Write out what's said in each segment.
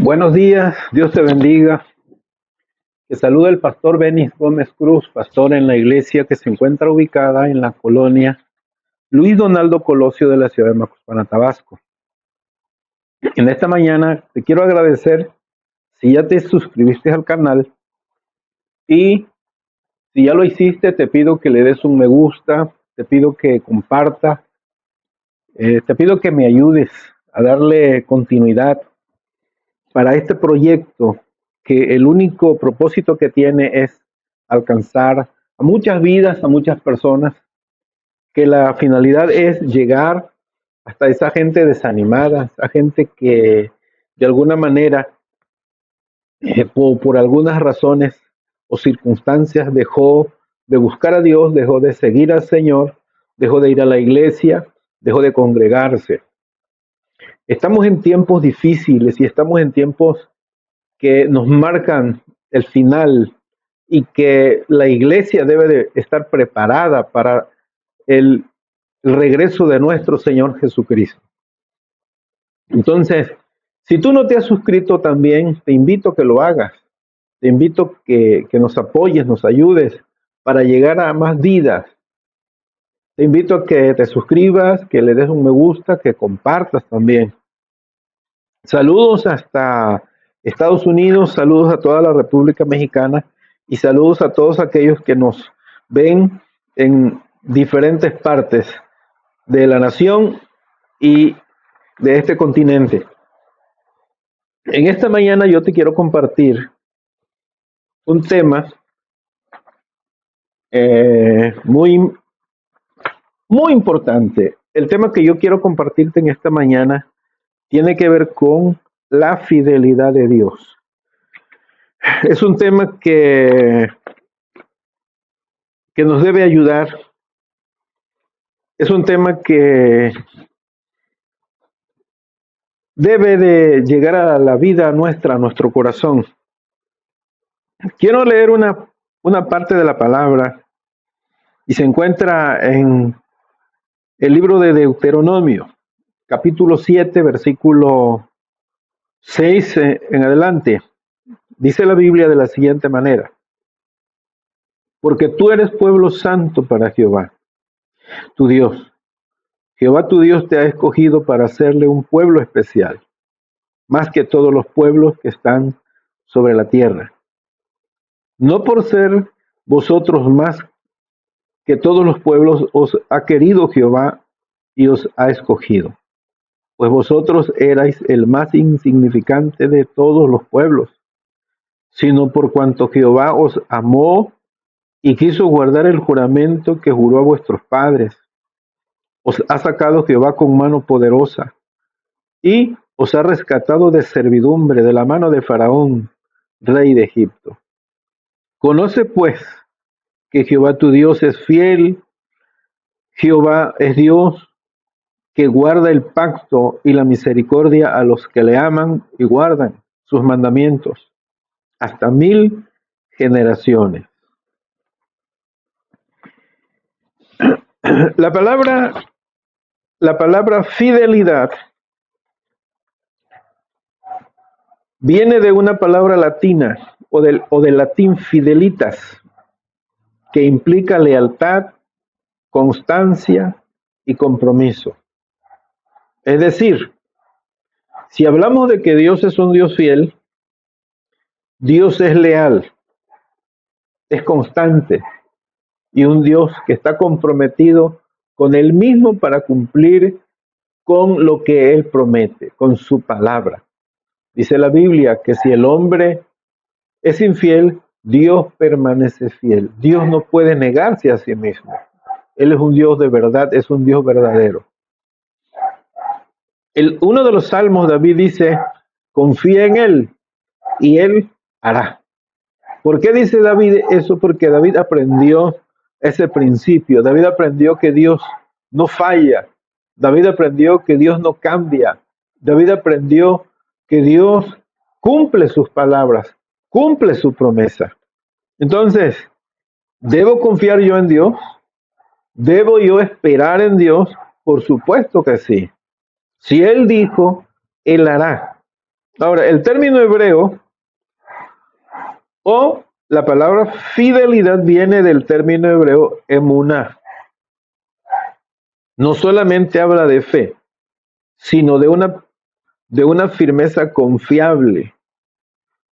Buenos días, Dios te bendiga. Te saluda el pastor Benis Gómez Cruz, pastor en la iglesia que se encuentra ubicada en la colonia Luis Donaldo Colosio de la ciudad de Macuspana, Tabasco. En esta mañana te quiero agradecer si ya te suscribiste al canal y si ya lo hiciste, te pido que le des un me gusta, te pido que compartas, te pido que me ayudes a darle continuidad para este proyecto que el único propósito que tiene es alcanzar a muchas vidas, a muchas personas, que la finalidad es llegar hasta esa gente desanimada, esa gente que de alguna manera, por algunas razones o circunstancias, dejó de buscar a Dios, dejó de seguir al Señor, dejó de ir a la iglesia, dejó de congregarse. Estamos en tiempos difíciles y estamos en tiempos que nos marcan el final y que la iglesia debe de estar preparada para el regreso de nuestro Señor Jesucristo. Entonces, si tú no te has suscrito también, te invito a que lo hagas. Te invito que nos apoyes, nos ayudes para llegar a más vidas. Te invito a que te suscribas, que le des un me gusta, que compartas también. Saludos hasta Estados Unidos, saludos a toda la República Mexicana y saludos a todos aquellos que nos ven en diferentes partes de la nación y de este continente. En esta mañana yo te quiero compartir un tema muy importante. El tema que yo quiero compartirte en esta mañana tiene que ver con la fidelidad de Dios. Es un tema que nos debe ayudar. Es un tema que debe de llegar a la vida nuestra, a nuestro corazón. Quiero leer una parte de la palabra y se encuentra en el libro de Deuteronomio, capítulo 7, versículo 6 en adelante. Dice la Biblia de la siguiente manera: porque tú eres pueblo santo para Jehová, tu Dios. Jehová tu Dios te ha escogido para hacerle un pueblo especial, más que todos los pueblos que están sobre la tierra. No por ser vosotros más que todos los pueblos os ha querido Jehová y os ha escogido, pues vosotros erais el más insignificante de todos los pueblos, sino por cuanto Jehová os amó y quiso guardar el juramento que juró a vuestros padres. Os ha sacado Jehová con mano poderosa y os ha rescatado de servidumbre de la mano de Faraón, rey de Egipto. Conoce pues que Jehová tu Dios es fiel. Jehová es Dios que guarda el pacto y la misericordia a los que le aman y guardan sus mandamientos hasta 1000 generaciones. La palabra fidelidad viene de una palabra latina o del latín fidelitas, que implica lealtad, constancia y compromiso. Es decir, si hablamos de que Dios es un Dios fiel, Dios es leal, es constante y un Dios que está comprometido con Él mismo para cumplir con lo que Él promete, con su palabra. Dice la Biblia que si el hombre es infiel, Dios permanece fiel. Dios no puede negarse a sí mismo. Él es un Dios de verdad, es un Dios verdadero. Uno de los salmos, David dice: confía en Él y Él hará. ¿Por qué dice David eso? Porque David aprendió ese principio. David aprendió que Dios no falla. David aprendió que Dios no cambia. David aprendió que Dios cumple sus palabras, cumple su promesa. Entonces, ¿debo confiar yo en Dios? ¿Debo yo esperar en Dios? Por supuesto que sí. Si Él dijo, Él hará. Ahora, el término hebreo o la palabra fidelidad viene del término hebreo emuná. No solamente habla de fe, sino de una firmeza confiable,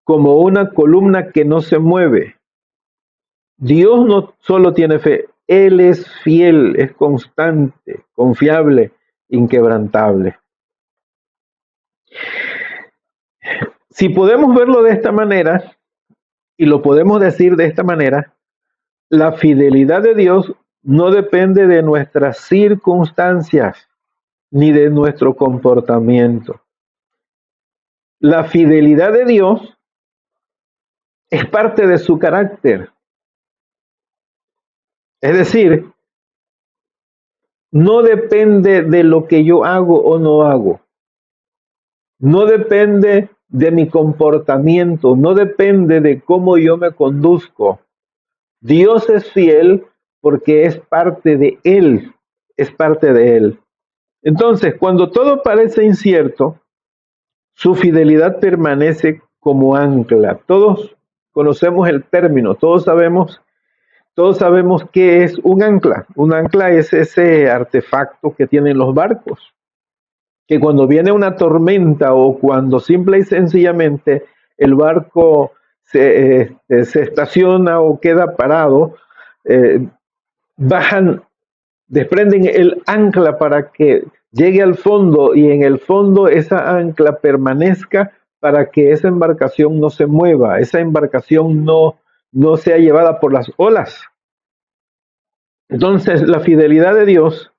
como una columna que no se mueve. Dios no solo tiene fe, Él es fiel, es constante, confiable, inquebrantable. Si podemos verlo de esta manera, y lo podemos decir de esta manera, la fidelidad de Dios no depende de nuestras circunstancias ni de nuestro comportamiento. La fidelidad de Dios es parte de su carácter. Es decir, no depende de lo que yo hago o no hago. No depende de mi comportamiento, no depende de cómo yo me conduzco. Dios es fiel porque es parte de Él, es parte de Él. Entonces, cuando todo parece incierto, su fidelidad permanece como ancla. Todos conocemos el término, todos sabemos qué es un ancla. Un ancla es ese artefacto que tienen los barcos, que cuando viene una tormenta o cuando simple y sencillamente el barco se estaciona o queda parado, eh, bajan, desprenden el ancla para que llegue al fondo y en el fondo esa ancla permanezca para que esa embarcación no se mueva, esa embarcación no sea llevada por las olas. Entonces, la fidelidad de Dios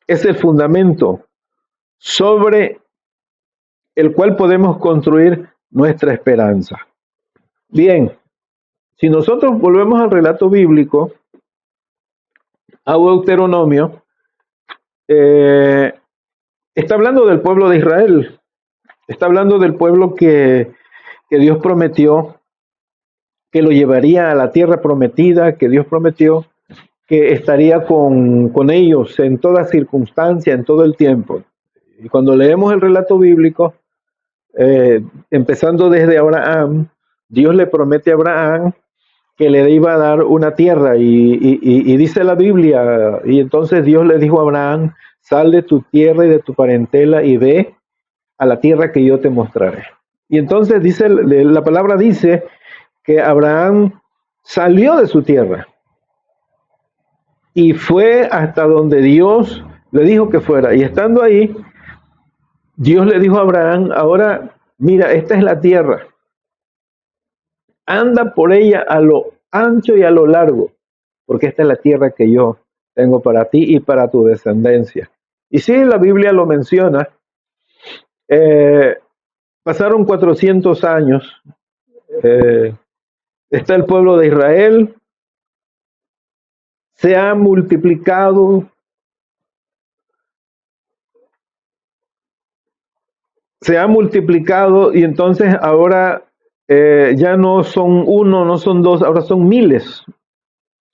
es el fundamento sobre el cual podemos construir nuestra esperanza. Bien, si nosotros volvemos al relato bíblico, a Deuteronomio, está hablando del pueblo de Israel, está hablando del pueblo que Dios prometió que lo llevaría a la tierra prometida, que Dios prometió que estaría con ellos en toda circunstancia, en todo el tiempo. Y cuando leemos el relato bíblico, empezando desde Abraham, Dios le promete a Abraham que le iba a dar una tierra y dice la Biblia, y entonces Dios le dijo a Abraham, sal de tu tierra y de tu parentela y ve a la tierra que yo te mostraré. Y entonces dice, la palabra dice que Abraham salió de su tierra y fue hasta donde Dios le dijo que fuera. Y estando ahí, Dios le dijo a Abraham, ahora mira, esta es la tierra, anda por ella a lo ancho y a lo largo, porque esta es la tierra que yo tengo para ti y para tu descendencia. Y sí, la Biblia lo menciona, pasaron 400 años, está el pueblo de Israel, se ha multiplicado, y entonces ahora ya no son uno, no son dos, ahora son miles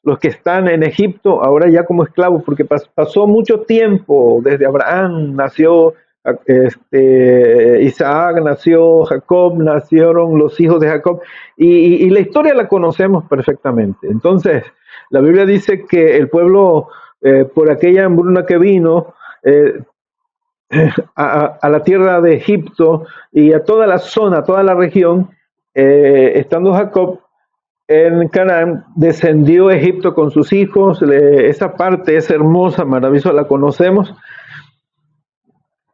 los que están en Egipto, ahora ya como esclavos, porque pasó mucho tiempo, desde Abraham nació Isaac, nació Jacob, nacieron los hijos de Jacob, y la historia la conocemos perfectamente. Entonces, la Biblia dice que el pueblo, por aquella hambruna que vino, a la tierra de Egipto y a toda la zona, a toda la región, estando Jacob en Canaán, descendió a Egipto con sus hijos. Esa parte es hermosa, maravillosa, la conocemos.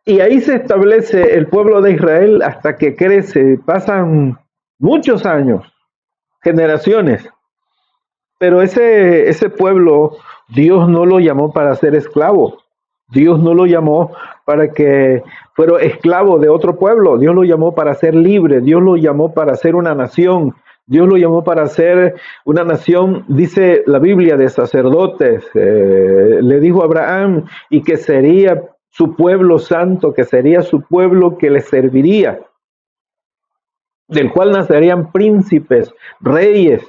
Y ahí se establece el pueblo de Israel hasta que crece. Pasan muchos años, generaciones. Pero ese pueblo, Dios no lo llamó para ser esclavo. Dios no lo llamó para que fuera esclavo de otro pueblo. Dios lo llamó para ser libre. Dios lo llamó para ser una nación. Dios lo llamó para ser una nación, dice la Biblia, de sacerdotes. Le dijo a Abraham y que sería su pueblo santo, que sería su pueblo que le serviría, del cual nacerían príncipes, reyes.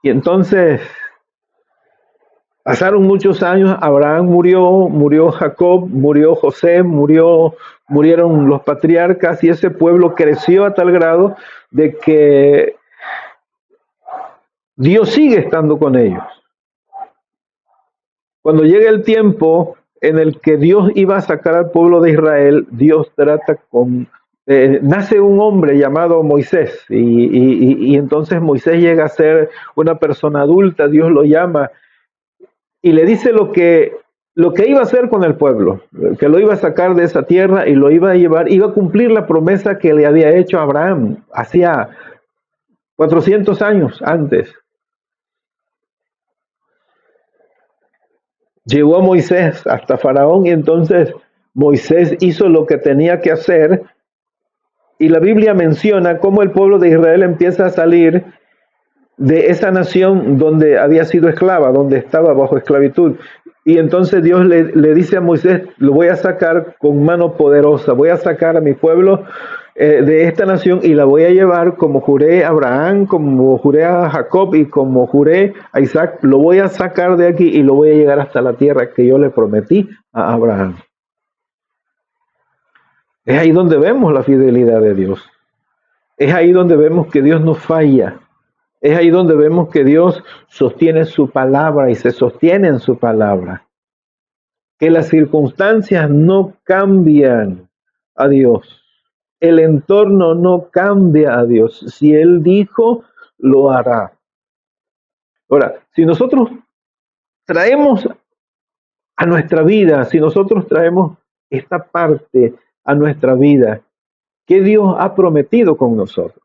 Y entonces Pasaron muchos años, Abraham murió, murió Jacob, murió José, murieron los patriarcas y ese pueblo creció a tal grado de que Dios sigue estando con ellos. Cuando llega el tiempo en el que Dios iba a sacar al pueblo de Israel, Dios trata con... nace un hombre llamado Moisés y entonces Moisés llega a ser una persona adulta, Dios lo llama y le dice lo que iba a hacer con el pueblo, que lo iba a sacar de esa tierra y lo iba a llevar, iba a cumplir la promesa que le había hecho a Abraham hacía 400 años antes. Llevó a Moisés hasta Faraón y entonces Moisés hizo lo que tenía que hacer y la Biblia menciona cómo el pueblo de Israel empieza a salir de esa nación donde había sido esclava, donde estaba bajo esclavitud. Y entonces Dios le dice a Moisés, lo voy a sacar con mano poderosa, voy a sacar a mi pueblo de esta nación y la voy a llevar como juré a Abraham, como juré a Jacob y como juré a Isaac, lo voy a sacar de aquí y lo voy a llegar hasta la tierra que yo le prometí a Abraham. Es ahí donde vemos la fidelidad de Dios. Es ahí donde vemos que Dios no falla. Es ahí donde vemos que Dios sostiene su palabra y se sostiene en su palabra. Que las circunstancias no cambian a Dios. El entorno no cambia a Dios. Si Él dijo, lo hará. Ahora, si nosotros traemos a nuestra vida, si nosotros traemos esta parte a nuestra vida, ¿qué Dios ha prometido con nosotros?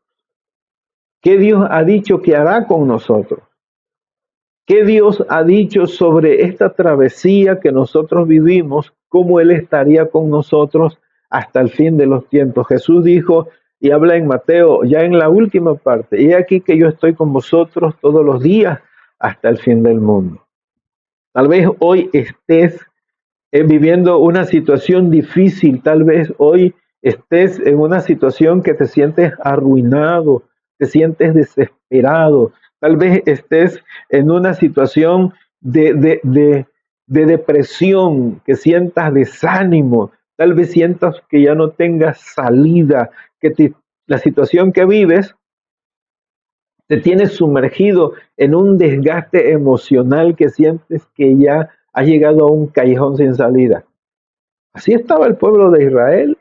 ¿Qué Dios ha dicho que hará con nosotros? ¿Qué Dios ha dicho sobre esta travesía que nosotros vivimos? ¿Cómo Él estaría con nosotros hasta el fin de los tiempos? Jesús dijo y habla en Mateo, ya en la última parte, he aquí que yo estoy con vosotros todos los días hasta el fin del mundo. Tal vez hoy estés viviendo una situación difícil, tal vez hoy estés en una situación que te sientes arruinado, te sientes desesperado, tal vez estés en una situación de depresión, que sientas desánimo, tal vez sientas que ya no tengas salida, que la situación que vives te tienes sumergido en un desgaste emocional que sientes que ya has llegado a un callejón sin salida. Así estaba el pueblo de Israel,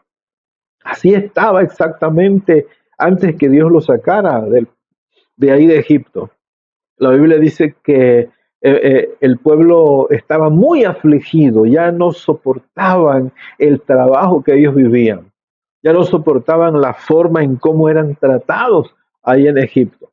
así estaba exactamente antes que Dios lo sacara de ahí de Egipto. La Biblia dice que el pueblo estaba muy afligido, ya no soportaban el trabajo que ellos vivían, ya no soportaban la forma en cómo eran tratados ahí en Egipto.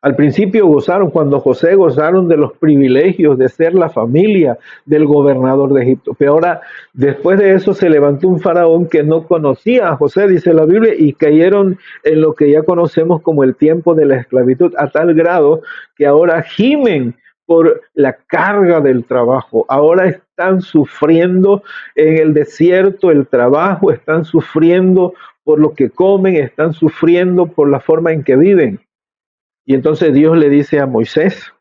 Al principio gozaron, cuando José gozaron de los privilegios de ser la familia del gobernador de Egipto. Pero ahora, después de eso, se levantó un faraón que no conocía a José, dice la Biblia, y cayeron en lo que ya conocemos como el tiempo de la esclavitud, a tal grado que ahora gimen por la carga del trabajo. Ahora están sufriendo en el desierto el trabajo, están sufriendo por lo que comen, están sufriendo por la forma en que viven. Y entonces Dios le dice a Moisés,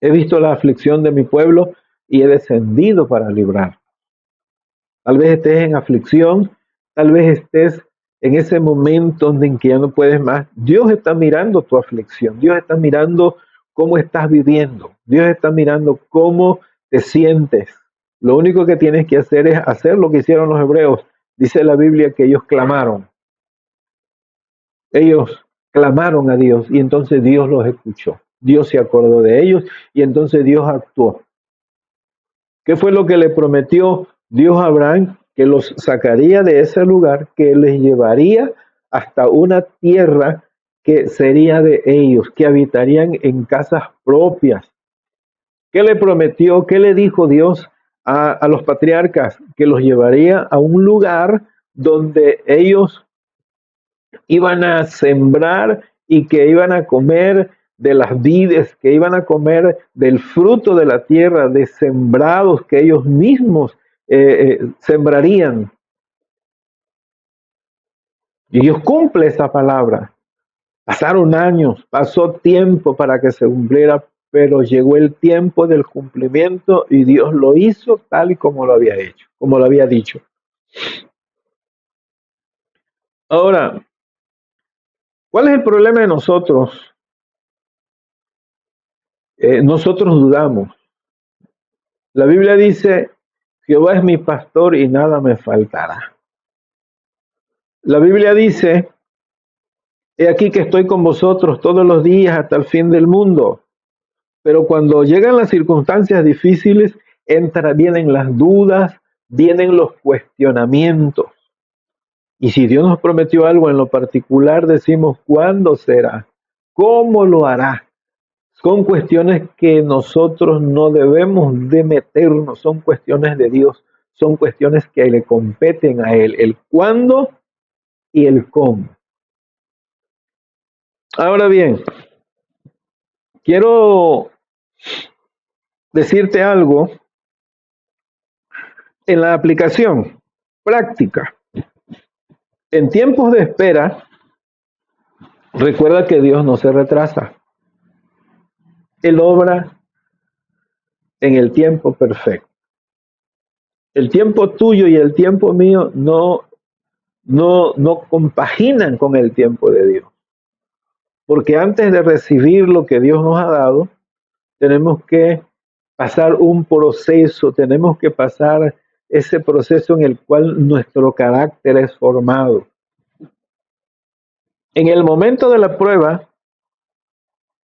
he visto la aflicción de mi pueblo y he descendido para librar. Tal vez estés en aflicción, tal vez estés en ese momento en que ya no puedes más. Dios está mirando tu aflicción, Dios está mirando cómo estás viviendo, Dios está mirando cómo te sientes. Lo único que tienes que hacer es hacer lo que hicieron los hebreos. Dice la Biblia que ellos clamaron. Ellos clamaron a Dios y entonces Dios los escuchó. Dios se acordó de ellos y entonces Dios actuó. ¿Qué fue lo que le prometió Dios a Abraham? Que los sacaría de ese lugar, que les llevaría hasta una tierra que sería de ellos, que habitarían en casas propias. ¿Qué le prometió? ¿Qué le dijo Dios a los patriarcas? Que los llevaría a un lugar donde ellos iban a sembrar y que iban a comer de las vides, que iban a comer del fruto de la tierra, de sembrados que ellos mismos sembrarían. Y Dios cumple esa palabra. Pasaron años, pasó tiempo para que se cumpliera, pero llegó el tiempo del cumplimiento y Dios lo hizo tal y como lo había hecho, como lo había dicho. Ahora, ¿cuál es el problema de nosotros? Nosotros dudamos. La Biblia dice, Jehová es mi pastor y nada me faltará. La Biblia dice, he aquí que estoy con vosotros todos los días hasta el fin del mundo. Pero cuando llegan las circunstancias difíciles, vienen las dudas, vienen los cuestionamientos. Y si Dios nos prometió algo en lo particular, decimos, ¿cuándo será? ¿Cómo lo hará? Son cuestiones que nosotros no debemos de meternos, son cuestiones de Dios, son cuestiones que le competen a Él, el cuándo y el cómo. Ahora bien, quiero decirte algo en la aplicación práctica. En tiempos de espera, recuerda que Dios no se retrasa. Él obra en el tiempo perfecto. El tiempo tuyo y el tiempo mío no compaginan con el tiempo de Dios. Porque antes de recibir lo que Dios nos ha dado, tenemos que pasar un proceso, tenemos que pasar ese proceso en el cual nuestro carácter es formado. En el momento de la prueba,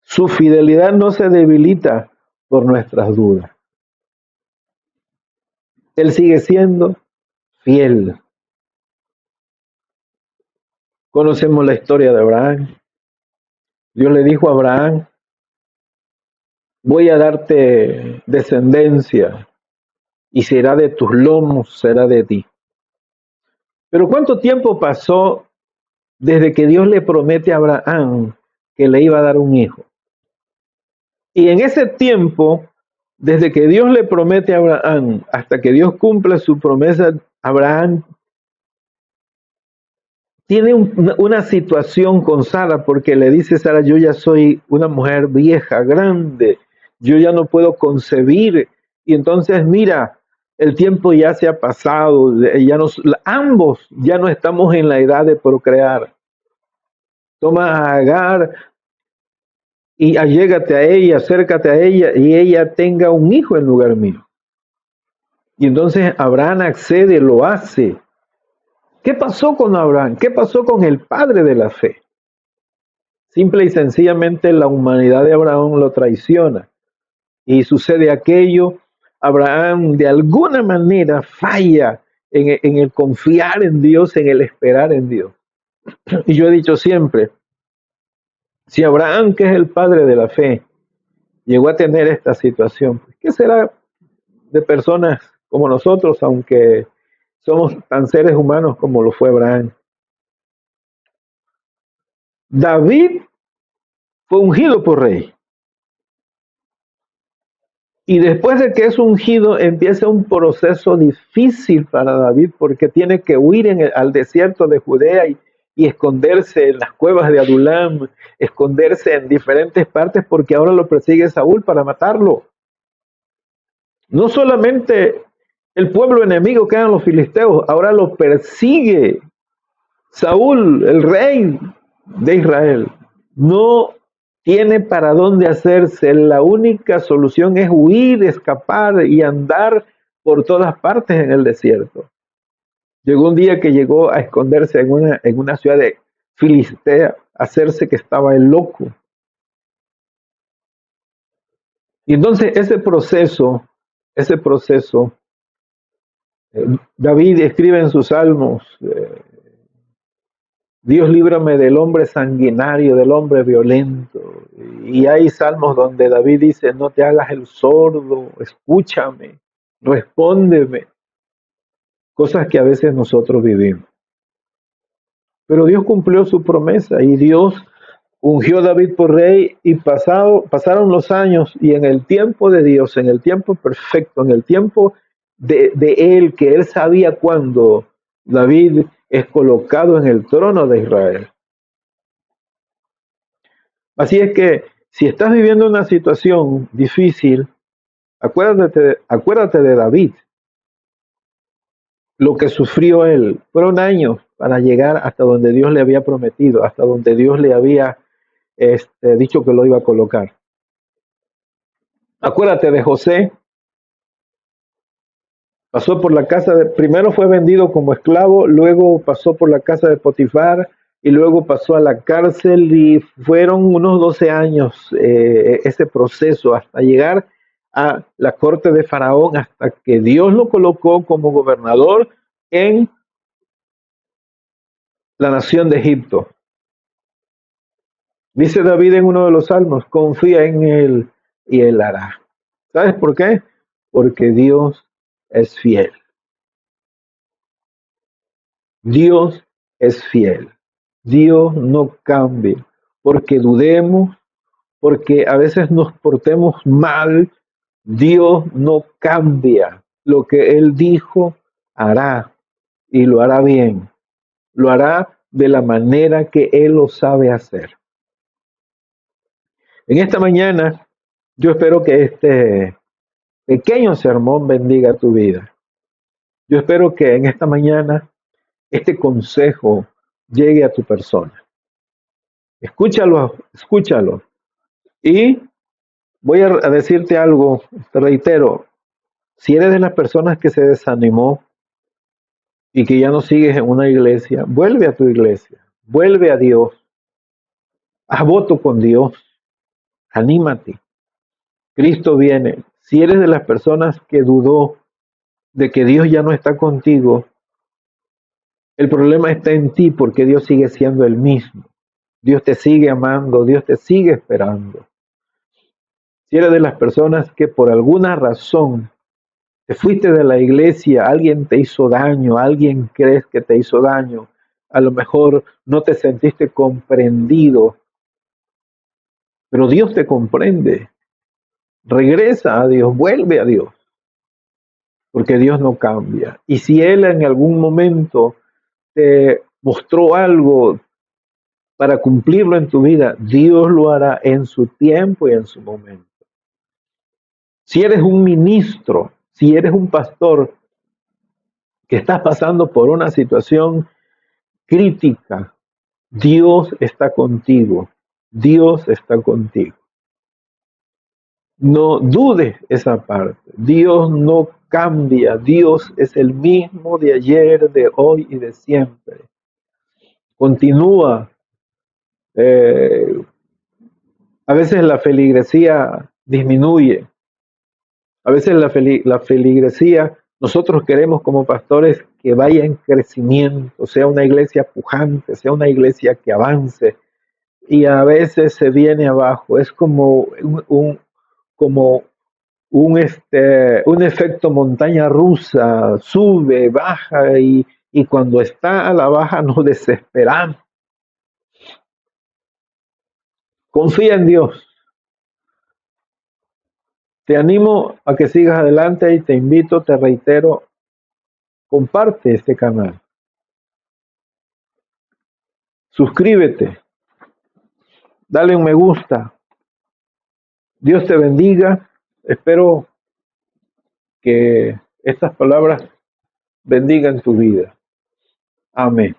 su fidelidad no se debilita por nuestras dudas. Él sigue siendo fiel. Conocemos la historia de Abraham. Dios le dijo a Abraham, voy a darte descendencia y será de tus lomos, será de ti. Pero ¿cuánto tiempo pasó desde que Dios le promete a Abraham que le iba a dar un hijo? Y en ese tiempo, desde que Dios le promete a Abraham hasta que Dios cumpla su promesa, Abraham tiene una situación con Sara porque le dice Sara, yo ya soy una mujer vieja, grande, yo ya no puedo concebir. Y entonces mira, el tiempo ya se ha pasado, ambos ya no estamos en la edad de procrear. Toma a Agar y allégate a ella, acércate a ella y ella tenga un hijo en lugar mío. Y entonces Abraham accede, lo hace. ¿Qué pasó con Abraham? ¿Qué pasó con el padre de la fe? Simple y sencillamente la humanidad de Abraham lo traiciona. Y sucede aquello, Abraham de alguna manera falla en el confiar en Dios, en el esperar en Dios. Y yo he dicho siempre, si Abraham, que es el padre de la fe, llegó a tener esta situación, ¿qué será de personas como nosotros, aunque somos tan seres humanos como lo fue Abraham? David fue ungido por rey. Y después de que es ungido, empieza un proceso difícil para David porque tiene que huir al desierto de Judea y esconderse en las cuevas de Adulam, esconderse en diferentes partes porque ahora lo persigue Saúl para matarlo. No solamente el pueblo enemigo que eran los filisteos, ahora lo persigue Saúl, el rey de Israel. No tiene para dónde hacerse, la única solución es huir, escapar y andar por todas partes en el desierto. Llegó un día que llegó a esconderse en una ciudad de Filistea, a hacerse que estaba el loco. Y entonces ese proceso, David escribe en sus salmos, Dios líbrame del hombre sanguinario, del hombre violento. Y hay salmos donde David dice, no te hagas el sordo, escúchame, respóndeme. Cosas que a veces nosotros vivimos. Pero Dios cumplió su promesa y Dios ungió a David por rey y pasaron los años y en el tiempo de Dios, en el tiempo perfecto, en el tiempo de Él, que Él sabía cuándo, David es colocado en el trono de Israel. Así es que Si estás viviendo una situación difícil, acuérdate de David, lo que sufrió él. Fueron años para llegar hasta donde Dios le había prometido, hasta donde Dios le había dicho que lo iba a colocar. Acuérdate de José, pasó por la casa primero fue vendido como esclavo, luego pasó por la casa de Potifar y luego pasó a la cárcel y fueron unos 12 años ese proceso hasta llegar a la corte de Faraón, hasta que Dios lo colocó como gobernador en la nación de Egipto. Dice David en uno de los salmos, confía en él y él hará. ¿Sabes por qué? Porque Dios es fiel. Dios es fiel. Dios no cambia. Porque dudemos, porque a veces nos portemos mal, Dios no cambia. Lo que Él dijo, hará y lo hará bien. Lo hará de la manera que Él lo sabe hacer. En esta mañana, yo espero que este pequeño sermón bendiga tu vida. Yo espero que en esta mañana este consejo llegue a tu persona. Escúchalo, escúchalo. Y voy a decirte algo, te reitero, si eres de las personas que se desanimó y que ya no sigues en una iglesia, vuelve a tu iglesia, vuelve a Dios, haz voto con Dios, anímate. Cristo viene. Si eres de las personas que dudó de que Dios ya no está contigo, el problema está en ti porque Dios sigue siendo el mismo. Dios te sigue amando, Dios te sigue esperando. Si eres de las personas que por alguna razón te fuiste de la iglesia, alguien te hizo daño, alguien crees que te hizo daño, a lo mejor no te sentiste comprendido, pero Dios te comprende. Regresa a Dios, vuelve a Dios, porque Dios no cambia. Y si Él en algún momento te mostró algo para cumplirlo en tu vida, Dios lo hará en su tiempo y en su momento. Si eres un ministro, si eres un pastor que estás pasando por una situación crítica, Dios está contigo. Dios está contigo. No dudes esa parte. Dios no cambia. Dios es el mismo de ayer, de hoy y de siempre. Continúa. A veces la feligresía disminuye. A veces la feligresía, nosotros queremos como pastores que vaya en crecimiento, sea una iglesia pujante, sea una iglesia que avance, y a veces se viene abajo. Es como un efecto montaña rusa, sube, baja, y cuando está a la baja nos desesperamos. Confía en Dios. Te animo a que sigas adelante y te invito, te reitero, comparte este canal. Suscríbete, dale un me gusta. Dios te bendiga. Espero que estas palabras bendigan tu vida. Amén.